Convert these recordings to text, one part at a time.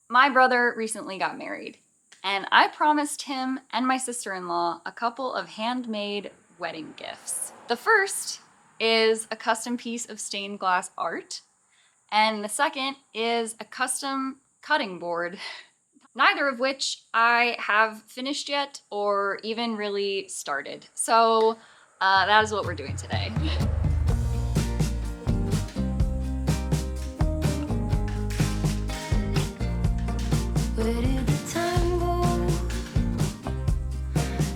My brother recently got married, and I promised him and my sister-in-law a couple of handmade wedding gifts. The first is a custom piece of stained glass art, and the second is a custom cutting board, neither of which I have finished yet or even really started. So that is what we're doing today. Where did the time go?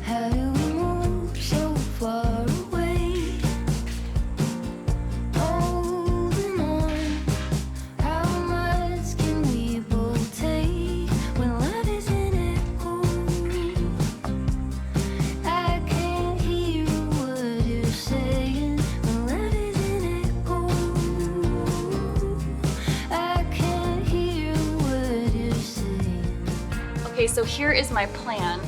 How do we move so far away? Holding on, how much can we both take when life is an echo? I can't hear what you're saying when life is an echo. I can't hear what you're saying. Okay, so here is my plan.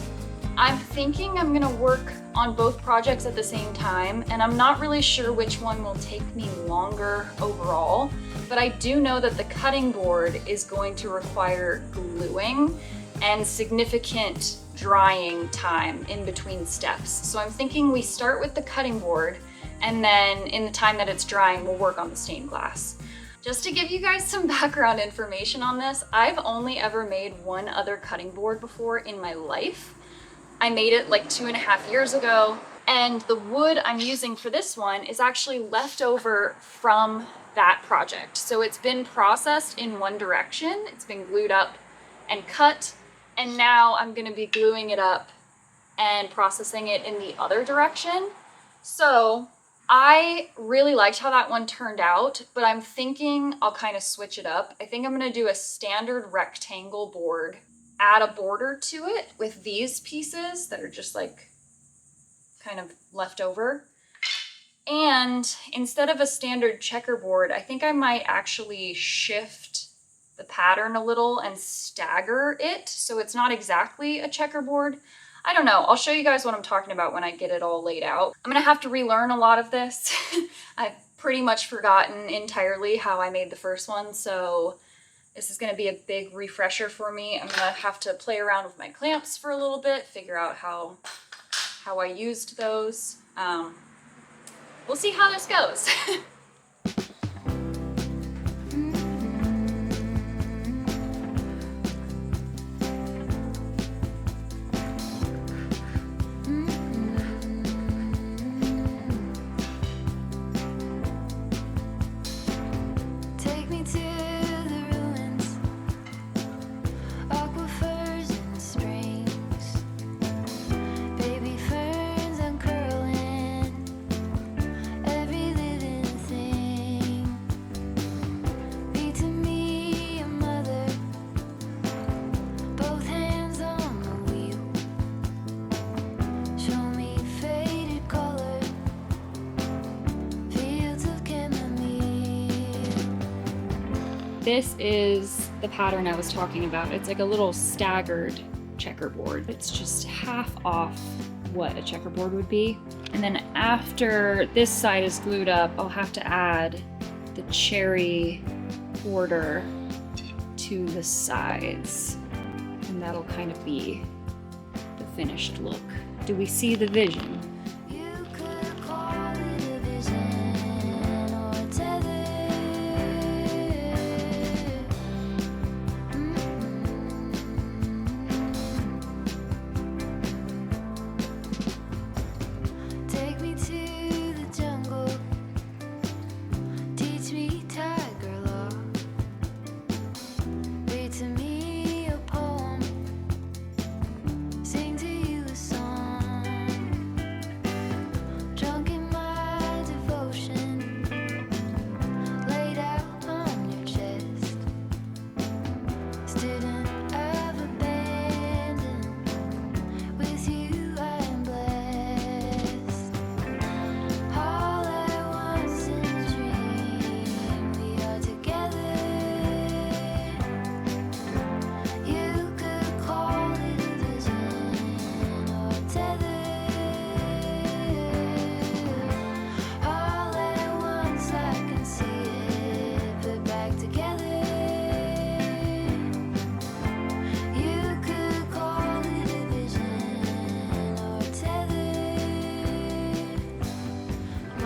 I'm thinking I'm gonna work on both projects at the same time, and I'm not really sure which one will take me longer overall, but I do know that the cutting board is going to require gluing and significant drying time in between steps. So I'm thinking we start with the cutting board, and then in the time that it's drying, we'll work on the stained glass. Just to give you guys some background information on this, I've only ever made one other cutting board before in my life. I made it like 2.5 years ago, and the wood I'm using for this one is actually left over from that project. So it's been processed in one direction, it's been glued up and cut, and now I'm gonna be gluing it up and processing it in the other direction. So I really liked how that one turned out, but I'm thinking I'll kind of switch it up. I think I'm gonna do a standard rectangle board, add a border to it with these pieces that are just like kind of left over. And instead of a standard checkerboard, I think I might actually shift the pattern a little and stagger it so it's not exactly a checkerboard. I don't know, I'll show you guys what I'm talking about when I get it all laid out. I'm gonna have to relearn a lot of this. I've pretty much forgotten entirely how I made the first one, so this is gonna be a big refresher for me. I'm gonna have to play around with my clamps for a little bit, figure out how I used those. We'll see how this goes. Take me to the ruins, aquifers and springs, baby ferns uncurling, every living thing. Be to me a mother, both hands on the wheel. Show me faded color, fields of chamomile. This is the pattern I was talking about. It's like a little staggered checkerboard. It's just half off what a checkerboard would be. And then after this side is glued up, I'll have to add the cherry border to the sides. And that'll kind of be the finished look. Do we see the vision? You could call it a vision or a tether. Take me to the jungle, teach me tiger law. Read to me a poem, sing to you a song. Drunk in my devotion, laid out on your chest. Student of abandon, with you I am blessed. All at once in a dream, we are together. You could call it a vision or a tether. All at once I can see it put back together.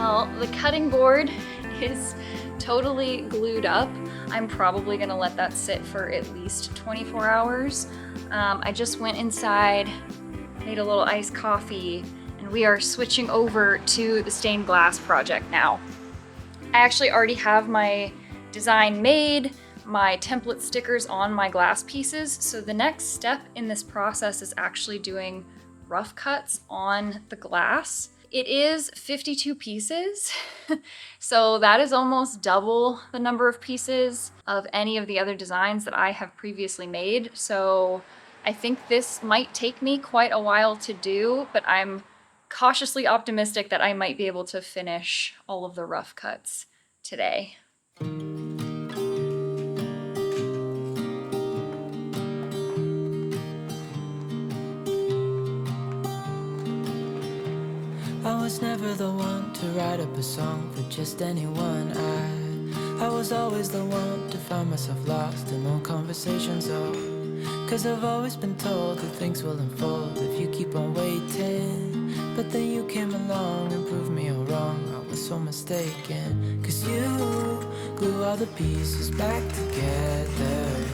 Well, the cutting board is totally glued up. I'm probably gonna let that sit for at least 24 hours. I just went inside, made a little iced coffee, and we are switching over to the stained glass project now. I actually already have my design made, my template stickers on my glass pieces, so the next step in this process is actually doing rough cuts on the glass. It is 52 pieces, so that is almost double the number of pieces of any of the other designs that I have previously made. So I think this might take me quite a while to do, but I'm cautiously optimistic that I might be able to finish all of the rough cuts today. I was never the one to write up a song for just anyone. I was always the one to find myself lost in long conversations. Cause I've always been told that things will unfold if you keep on waiting. But then you came along and proved me all wrong. I was so mistaken. Cause you glue all the pieces back together.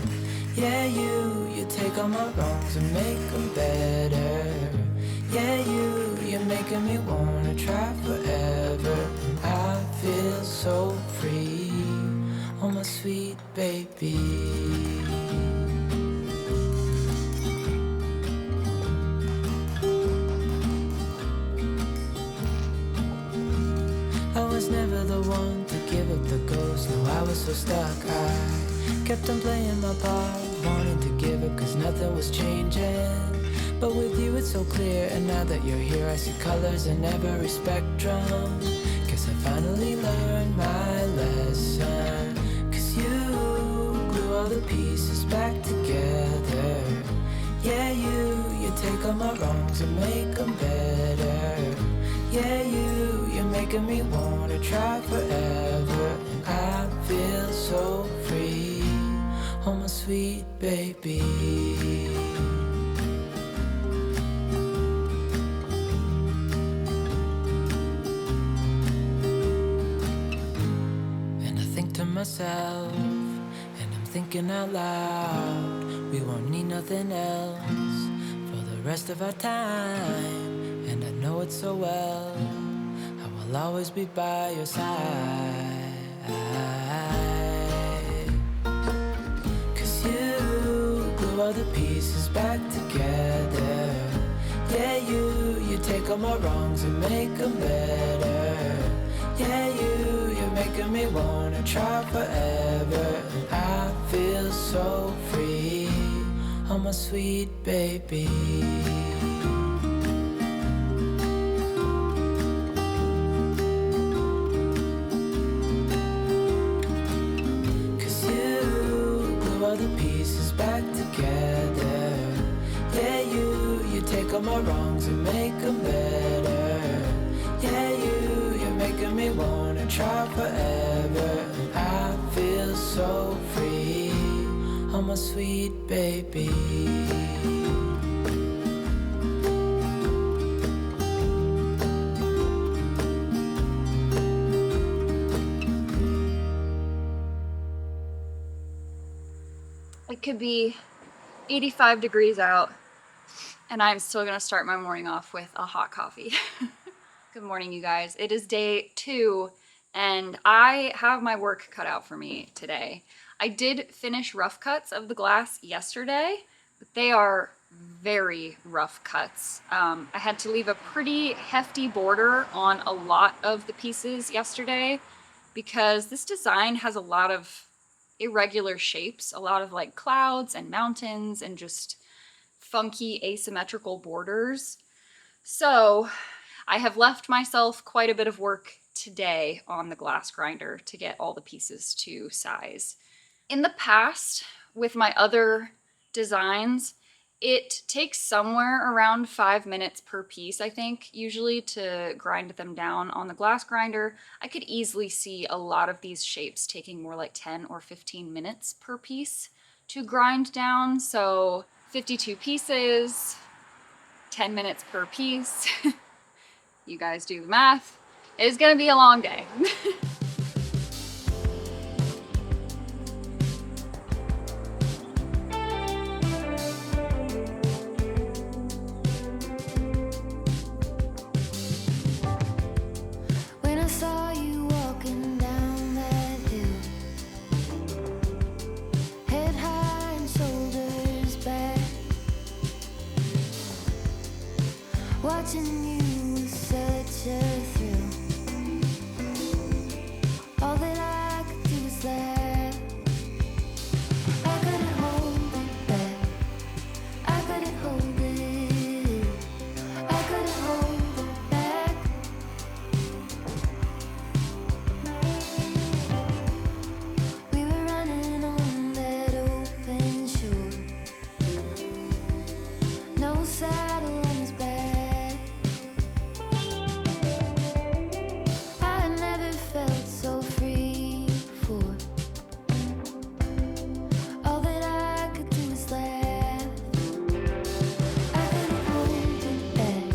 Yeah, you take all my wrongs and make them better. Yeah, you're making me wanna try forever. And I feel so free, oh my sweet baby. I was never the one to give up the ghost. No, I was so stuck. I kept on playing my part, wanting to give up cause nothing was changing. But with you it's so clear, and now that you're here I see colors in every spectrum. Guess I finally learned my lesson. Cause you glue all the pieces back together. Yeah, you take all my wrongs and make them better. Yeah, you're making me wanna try forever. And I feel so free, oh my sweet baby. Myself, and I'm thinking out loud, we won't need nothing else for the rest of our time. And I know it so well, I will always be by your side. Cause you glue all the pieces back together. Yeah, you take all my wrongs and make them better. Yeah, you're making me wanna try forever. And I feel so free, oh my sweet baby. Cause you glue all the pieces back together. Yeah, you take all my wrongs and make them better. Yeah, you're making me wanna try forever. And I feel so free, oh my sweet baby. It could be 85 degrees out, and I'm still gonna start my morning off with a hot coffee. Good morning, you guys. It is day 2, and I have my work cut out for me today. I did finish rough cuts of the glass yesterday, but they are very rough cuts. I had to leave a pretty hefty border on a lot of the pieces yesterday because this design has a lot of irregular shapes, a lot of like clouds and mountains and just funky asymmetrical borders. So I have left myself quite a bit of work today on the glass grinder to get all the pieces to size. In the past, with my other designs, it takes somewhere around 5 minutes per piece, I think, usually to grind them down on the glass grinder. I could easily see a lot of these shapes taking more like 10 or 15 minutes per piece to grind down. So 52 pieces, 10 minutes per piece. You guys do the math. It's gonna be a long day. When I saw you walking down that hill, head high and shoulders back, watching you was such a thrill. All that I could do was laugh. I couldn't hold it back. I couldn't hold it. I couldn't hold it back. We were running on that open shore. No saddle on his back. I had never felt so free before. All that I could do was laugh. I couldn't hold it back.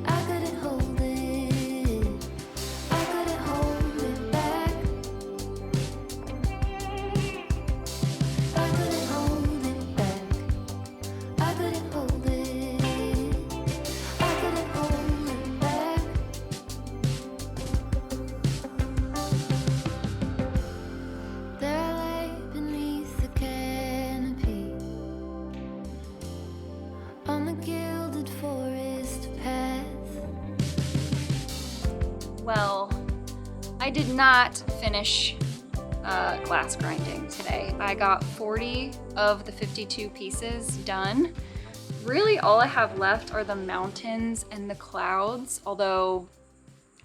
I couldn't hold it. I couldn't hold it back. I couldn't hold it back. I couldn't hold it. I couldn't hold it back. There I lay beneath the canopy on the gilded forest path. Well, I did not finish glass grinding today. I got 40 of the 52 pieces done. Really all I have left are the mountains and the clouds, although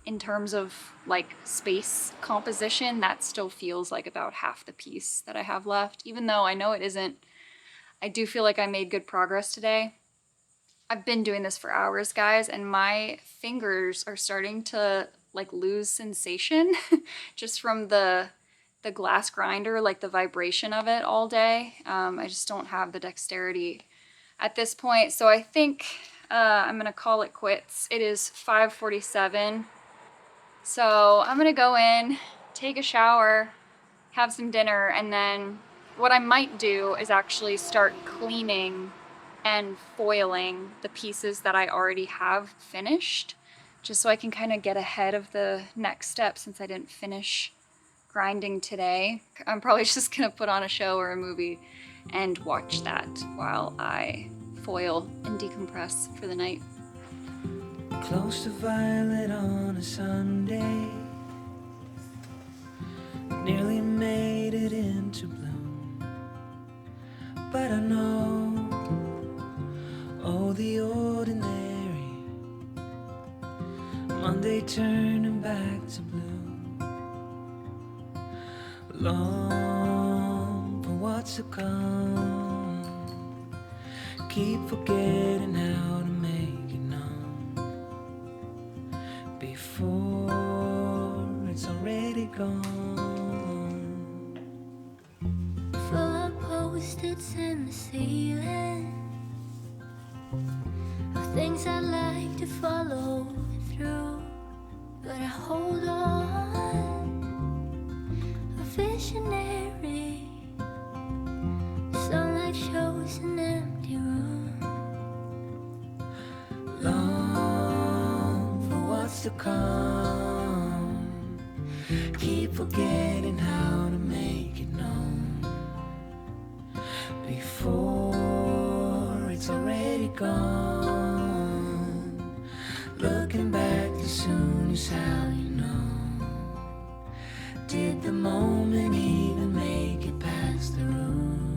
in terms of like space composition, that still feels like about half the piece that I have left, even though I know it isn't. I do feel like I made good progress today. I've been doing this for hours, guys, and my fingers are starting to like lose sensation just from the glass grinder, like the vibration of it all day. I just don't have the dexterity at this point. So I think I'm gonna call it quits. It is 5:47. So I'm gonna go in, take a shower, have some dinner, and then what I might do is actually start cleaning and foiling the pieces that I already have finished, just so I can kind of get ahead of the next step since I didn't finish grinding today. I'm probably just gonna put on a show or a movie and watch that while I foil and decompress for the night. Close to violet on a Sunday, nearly made it into bloom. But I know, oh, the ordinary Monday turning back to blue. Long for what's to come, keep forgetting how to make it known before it's already gone. Full of post-its in the ceiling of things I like to follow through, but I hold on. A visionary sunlight shows an empty room. Long for what's to come, keep forgetting how to make it known before it's already gone. Looking back as soon as how you know. Did the moment even make it past the room?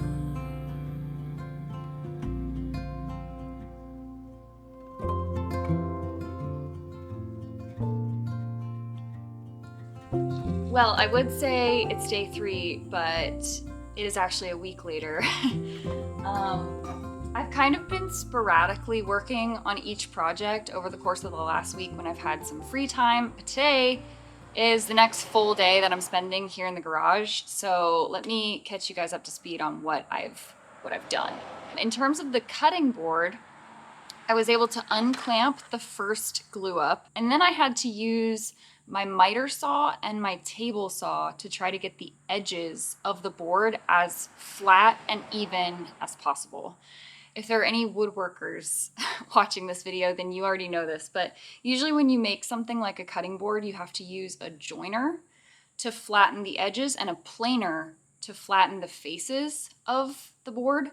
Well, I would say it's day 3, but it is actually a week later. I've kind of been sporadically working on each project over the course of the last week when I've had some free time. But today is the next full day that I'm spending here in the garage. So let me catch you guys up to speed on what I've done. In terms of the cutting board, I was able to unclamp the first glue up, and then I had to use my miter saw and my table saw to try to get the edges of the board as flat and even as possible. If there are any woodworkers watching this video, then you already know this, but usually when you make something like a cutting board, you have to use a joiner to flatten the edges and a planer to flatten the faces of the board.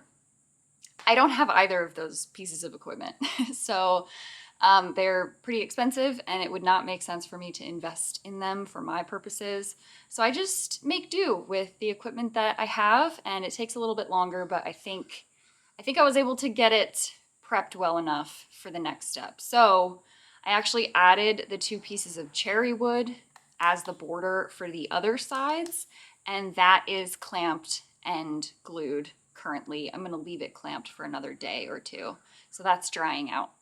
I don't have either of those pieces of equipment. So they're pretty expensive and it would not make sense for me to invest in them for my purposes. So I just make do with the equipment that I have, and it takes a little bit longer, but I think I was able to get it prepped well enough for the next step. So I actually added the 2 pieces of cherry wood as the border for the other sides, and that is clamped and glued currently. I'm gonna leave it clamped for another day or 2. So that's drying out.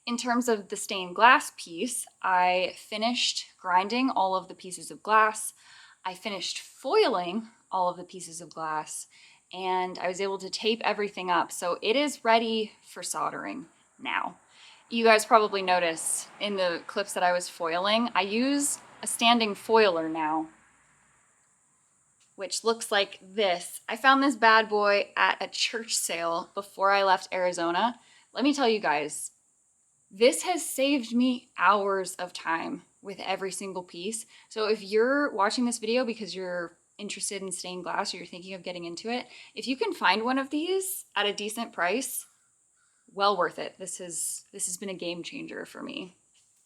In terms of the stained glass piece, I finished grinding all of the pieces of glass. I finished foiling all of the pieces of glass, and I was able to tape everything up. So it is ready for soldering now. You guys probably noticed in the clips that I was foiling, I use a standing foiler now, which looks like this. I found this bad boy at a church sale before I left Arizona. Let me tell you guys, this has saved me hours of time with every single piece. So if you're watching this video because you're interested in stained glass or you're thinking of getting into it, if you can find one of these at a decent price, well worth it. This has been a game changer for me.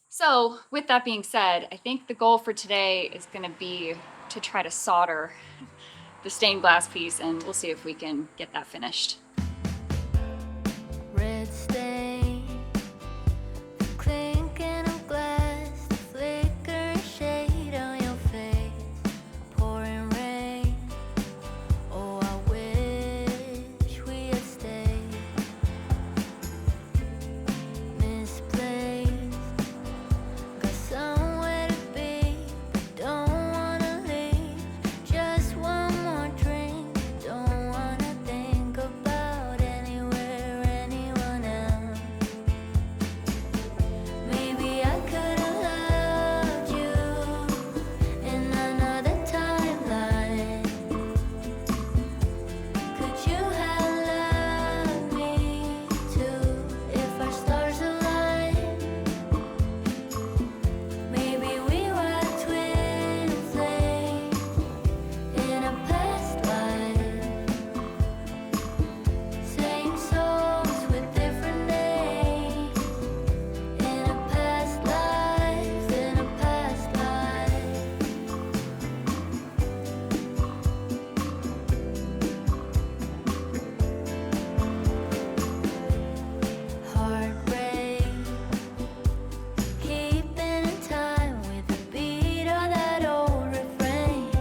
So with that being said, I think the goal for today is gonna be to try to solder the stained glass piece, and we'll see if we can get that finished. Red stain, the clinking of glass, the flickering shade on your face, pouring rain. Oh, I wish we had stayed. Misplaced, got somewhere to be, but don't wanna leave. Just one more drink, don't wanna think about anywhere, anyone else. Maybe I could've loved you in another timeline. Could you have loved me too if our stars aligned? Maybe we were twin flames in a past life. Same souls with different names. In a past life, in a past life. Heartbreak, keeping in time with the beat of that old refrain.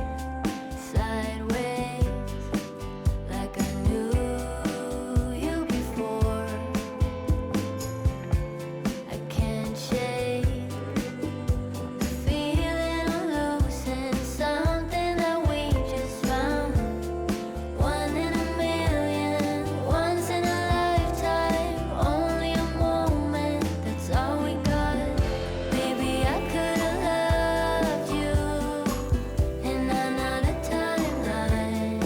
Sideways, like I knew you before. I can't shake the feeling of losing something that we just found. One in a million, once in a lifetime, only a moment, that's all we got. Maybe I could've loved you in another timeline.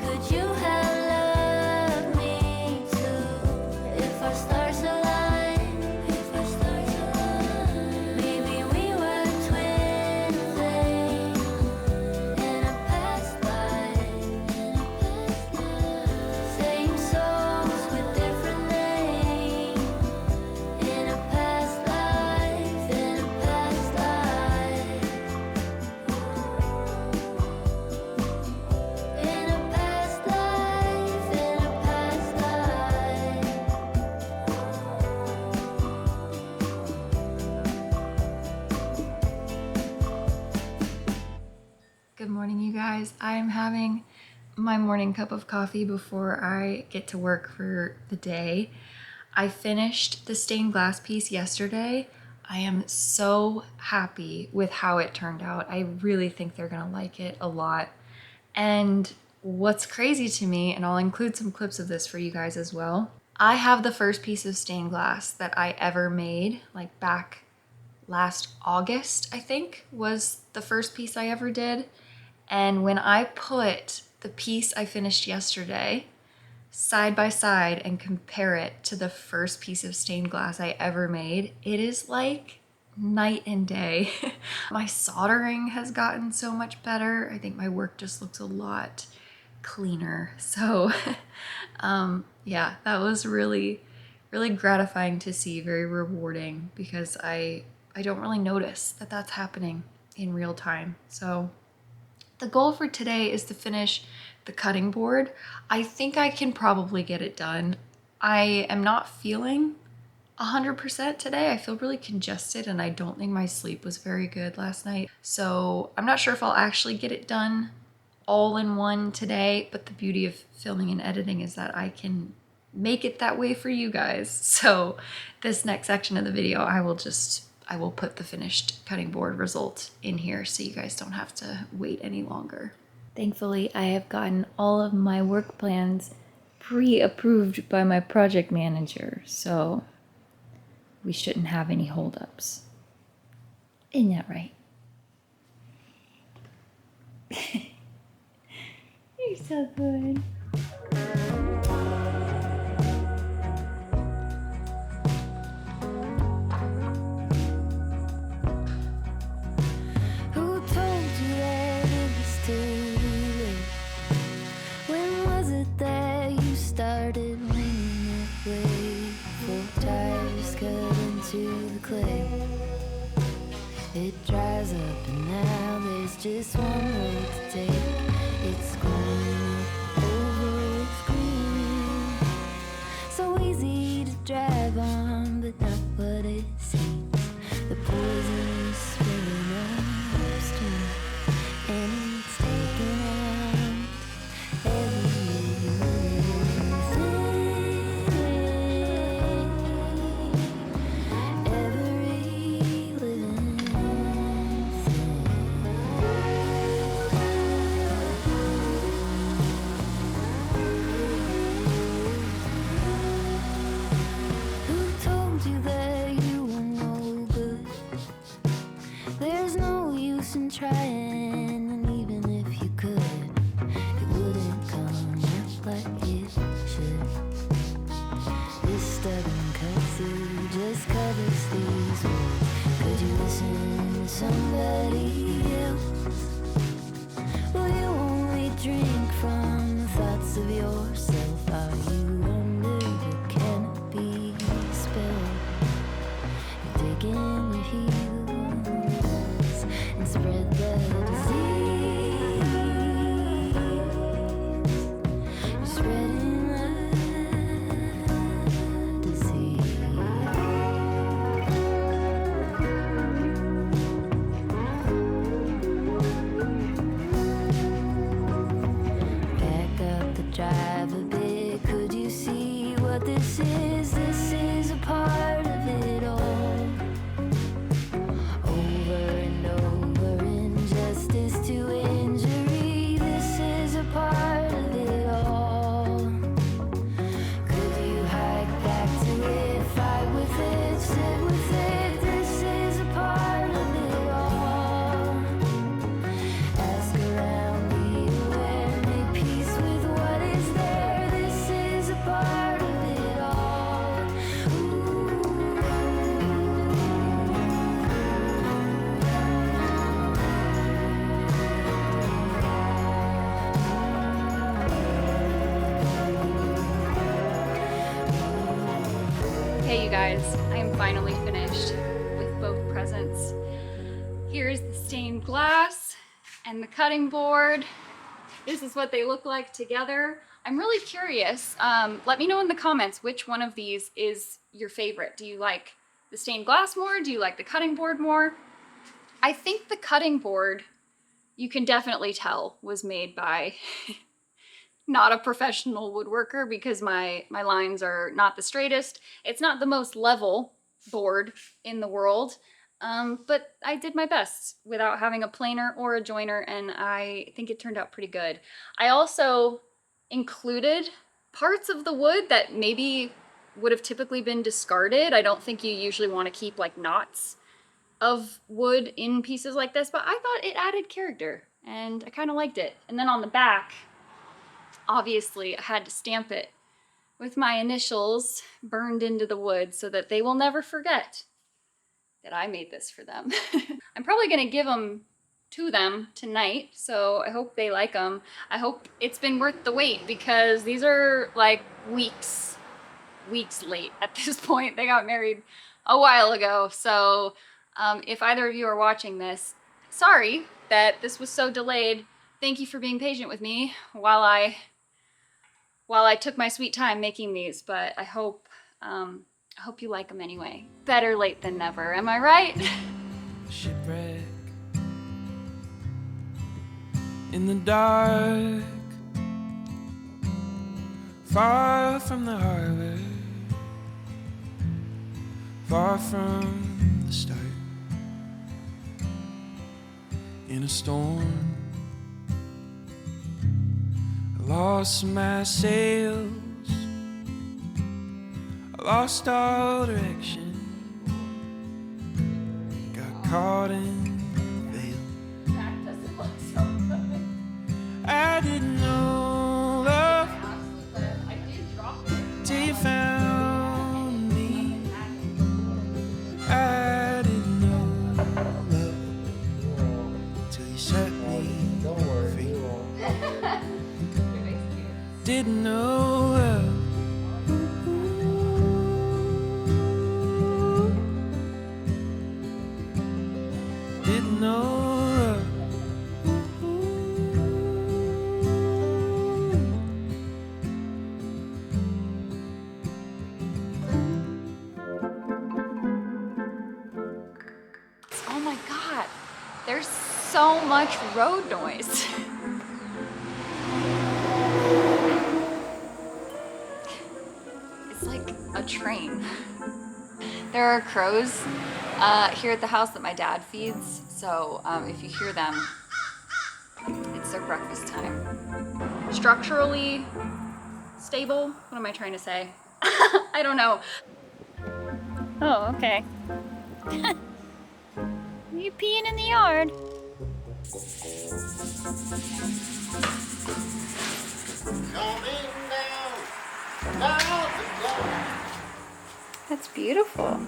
Could you have loved me too if our stars aligned? If our stars aligned. Maybe we were twin flames in a past life. Same souls with different names. In a past life, in a past life. In a past life, in a past life. Good morning, you guys. I am having my morning cup of coffee before I get to work for the day. I finished the stained glass piece yesterday. I am so happy with how it turned out. I really think they're gonna like it a lot. And what's crazy to me, and I'll include some clips of this for you guys as well, I have the first piece of stained glass that I ever made, like back last August, I think, was the first piece I ever did. And when I put the piece I finished yesterday side by side and compare it to the first piece of stained glass I ever made, it is like night and day. My soldering has gotten so much better. I think my work just looks a lot cleaner. So yeah, that was really gratifying to see, very rewarding, because I don't really notice that that's happening in real time. So the goal for today is to finish the cutting board. I think I can probably get it done. I am not feeling 100% today. I feel really congested and I don't think my sleep was very good last night. So I'm not sure if I'll actually get it done all in one today, but the beauty of filming and editing is that I can make it that way for you guys. So this next section of the video, I will put the finished cutting board result in here so you guys don't have to wait any longer. Thankfully, I have gotten all of my work plans pre-approved by my project manager, so we shouldn't have any holdups. Isn't that right? You're so good. Who told you that it was too late? When was it that you started leaning that way? Four tires cut into the clay. It dries up and now there's just one road to take. It's going over with green. So easy to drive on, but not what it seems. The poison is spilling upstream, and it's taking out every living Who told you that you were no good? There's no use in trying, and even if you could, it wouldn't come out like it should. This stubborn kudzu just covers these words. Could you listen to somebody else? Will you only drink from the thoughts of yourself? Are you under the canopy spell? You're digging your heels and spread the disease. You're spreading the disease. Back up the drive a bit. Could you see what this is? This is a part of it all. Over and over, injustice to injury. This is a part of it all. Could you hike back to it, fight with it, sit with it? This is a part of it all. Ask around, be aware, make peace with what is there. This is a part of it all. Okay, you guys, I am finally finished with both presents. Here's the stained glass and the cutting board. This is what they look like together. I'm really curious. Let me know in the comments which one of these is your favorite. Do you like the stained glass more? Do you like the cutting board more? I think the cutting board, you can definitely tell, was made by not a professional woodworker, because my lines are not the straightest. It's not the most level board in the world, but I did my best without having a planer or a joiner, and I think it turned out pretty good. I also included parts of the wood that maybe would have typically been discarded. I don't think you usually want to keep like knots of wood in pieces like this, but I thought it added character and I kind of liked it. And then on the back, obviously I had to stamp it with my initials burned into the wood so that they will never forget that I made this for them. I'm probably gonna give them to them tonight, so I hope they like them. I hope it's been worth the wait because these are like weeks late at this point. They got married a while ago, so if either of you are watching this, sorry that this was so delayed. Thank you for being patient with me while I took my sweet time making these, but I hope you like them anyway. Better late than never, am I right? Shipwreck in the dark, far from the harbor, far from the start. In a storm, I lost my sails, I lost all direction, got caught in the veil. That doesn't look so good. I didn't know love I did drop it. till you found me. I didn't know love till you set me free. Didn't know love. Didn't know love. Oh my God, there's so much road noise. It's like a train. There are crows here at the house that my dad feeds, so if you hear them, it's their breakfast time. Structurally stable? What am I trying to say? I don't know. Oh, okay. You peeing in the yard? That's beautiful.